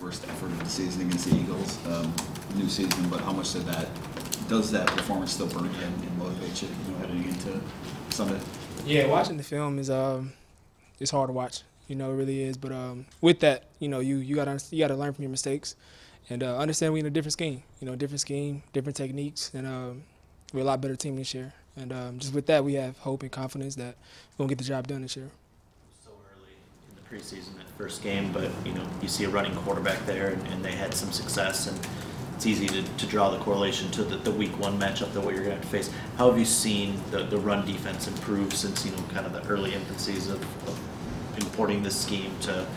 first effort of the season against the Eagles, new season, but how much does that performance still burn you and motivate you, heading into Sunday? Yeah, watching the film is it's hard to watch. It really is. But with that, you gotta learn from your mistakes, and understand we're in a different scheme. Different scheme, different techniques, and we're a lot better team this year. And just with that, we have hope and confidence that we're gonna get the job done this year. So early in the preseason, that first game, but you see a running quarterback there, and they had some success, and it's easy to draw the correlation to the week one matchup that what you're going to have to face. How have you seen the run defense improve since kind of the early infancies of importing this scheme to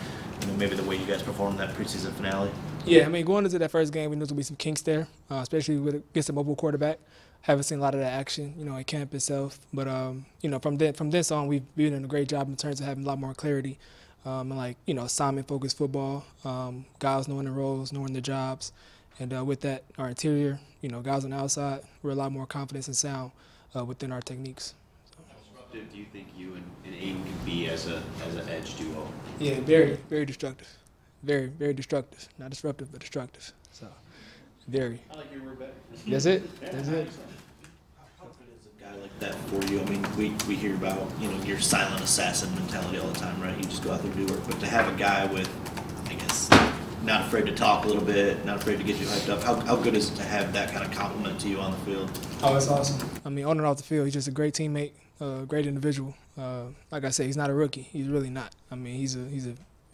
maybe the way you guys performed in that preseason finale? Yeah, going into that first game, we knew there would be some kinks there, especially against a mobile quarterback. Haven't seen a lot of that action, in camp itself. But from this on, we've been doing a great job in terms of having a lot more clarity, and assignment-focused football, guys knowing their roles, knowing their jobs. And with that, our interior, guys on the outside, we're a lot more confident and sound within our techniques. How disruptive do you think you and Aiden can be as an edge duo? Yeah, very, very destructive. Very, very destructive. Not disruptive, but destructive. So, very. I like your word better. That's it. That's it. How good is a guy like that for you? We hear about your silent assassin mentality all the time, right? You just go out there and do work. But to have a guy with, I guess, not afraid to talk a little bit, not afraid to get you hyped up. How good is it to have that kind of compliment to you on the field? Oh, it's awesome. On and off the field, he's just a great teammate, great individual. Like I said, he's not a rookie. He's really not.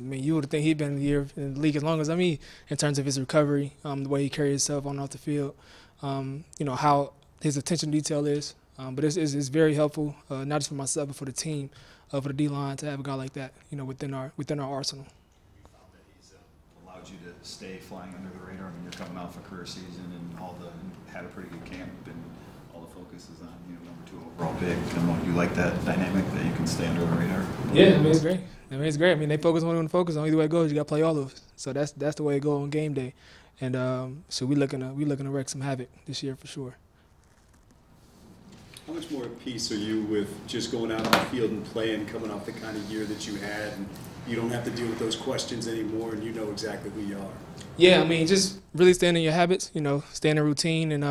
You would think he'd been in the league as long as in terms of his recovery, the way he carries himself on and off the field, how his attention to detail is. But it's very helpful, not just for myself, but for the team, for the D-line to have a guy like that, within our arsenal. You to stay flying under the radar. You're coming off a career season and had a pretty good camp, and all the focus is on number 2 overall pick. And you like that dynamic that you can stay under the radar? Yeah, it's great. It's great. They focus on what they want to focus on. Either way it goes, you got to play all of it. So that's the way it goes on game day. And so we looking to wreak some havoc this year for sure. How much more at peace are you with just going out on the field and playing, coming off the kind of year that you had, and you don't have to deal with those questions anymore, and you know exactly who you are? Yeah, just really staying in your habits, staying in routine, and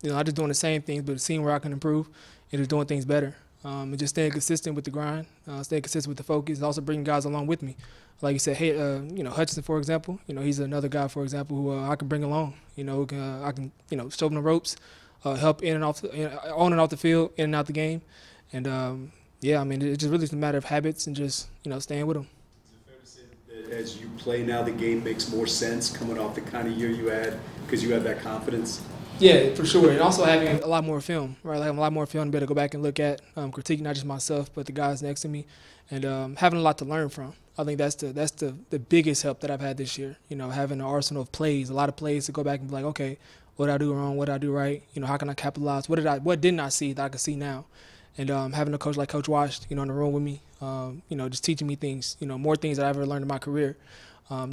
not just doing the same things, but seeing where I can improve and just doing things better. And just staying consistent with the grind, staying consistent with the focus, and also bringing guys along with me. Like you said, hey, Hutchinson, for example, he's another guy, for example, who I can bring along. I can show him the ropes, help on and off the field, in and out the game, and it's just really just a matter of habits and just staying with them. Is it fair to say that as you play now, the game makes more sense coming off the kind of year you had because you have that confidence? Yeah, for sure, and also having a lot more film, right? Like, having a lot more film to be able to go back and look at, critique not just myself but the guys next to me, and having a lot to learn from. I think that's the biggest help that I've had this year. Having an arsenal of plays, a lot of plays to go back and be like, okay, what did I do wrong? What did I do right? How can I capitalize? What didn't I see that I could see now? And having a coach like Coach Wash, in the room with me, just teaching me things, more things that I've ever learned in my career,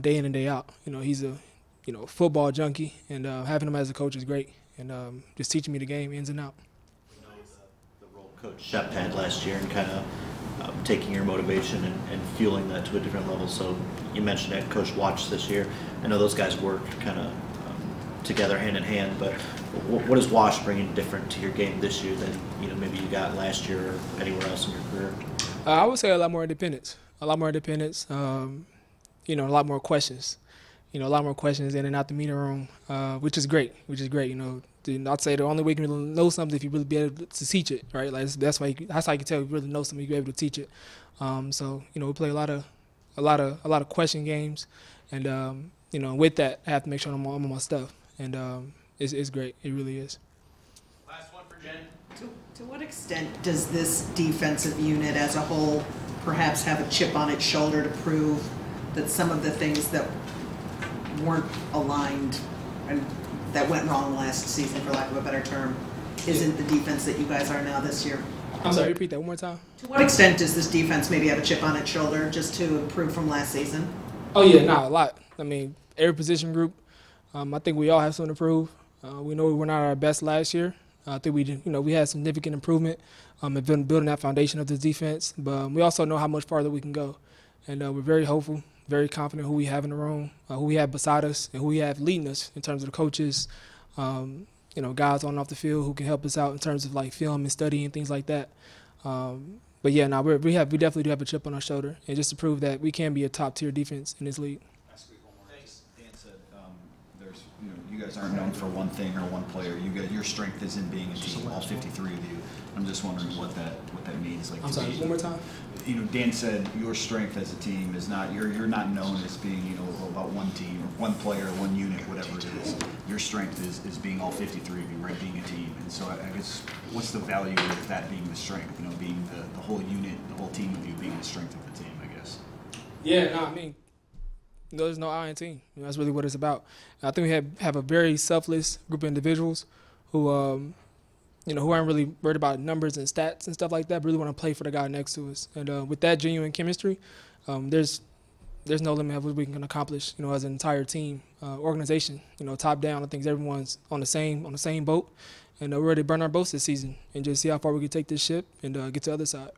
day in and day out. He's a football junkie, and having him as a coach is great, and just teaching me the game ins and out. The role Coach Shep had last year, and kind of taking your motivation and fueling that to a different level. So you mentioned that Coach Wash this year. I know those guys worked kind of together hand in hand, but what is Wash bringing different to your game this year than maybe you got last year or anywhere else in your career? I would say a lot more independence. A lot more independence. A lot more questions. A lot more questions in and out the meeting room, which is great. I'd say the only way you can really know something if you really be able to teach it, right? Like that's how you can tell you really know something. You're able to teach it. So we play a lot of question games, and with that, I have to make sure I'm on my stuff, and it's great. It really is. Last one for Jen. To what extent does this defensive unit as a whole perhaps have a chip on its shoulder to prove that some of the things that weren't aligned and that went wrong last season, for lack of a better term, isn't the defense that you guys are now this year? I'm sorry, repeat that one more time. To what extent does this defense maybe have a chip on its shoulder just to improve from last season? Oh yeah, a lot. Every position group, I think we all have something to prove. We know we were not our best last year. I think we had significant improvement in building that foundation of this defense, but we also know how much farther we can go, and we're very hopeful very confident who we have in the room, who we have beside us, and who we have leading us in terms of the coaches, guys on and off the field who can help us out in terms of like film and study and things like that. But yeah, no, we definitely do have a chip on our shoulder, and just to prove that we can be a top tier defense in this league. Dan said there's you guys aren't known for one thing or one player. Your strength is in being a team. All 53 of you. I'm just wondering what that means. Like, I'm sorry, one more time. Dan said your strength as a team is not you're not known as being about one team or one player, one unit, whatever it is. Your strength is being all 53 of you, right? Being a team. And so I guess what's the value of that being the strength? Being the whole unit, the whole team of you being the strength of the team. I guess. Yeah, no, I mean, there's no I in team. That's really what it's about. I think we have a very selfless group of individuals who who aren't really worried about numbers and stats and stuff like that, but really want to play for the guy next to us. And with that genuine chemistry, there's no limit of what we can accomplish, as an entire team, organization, top down. I think everyone's on the same boat, and we're ready to burn our boats this season and just see how far we can take this ship and get to the other side.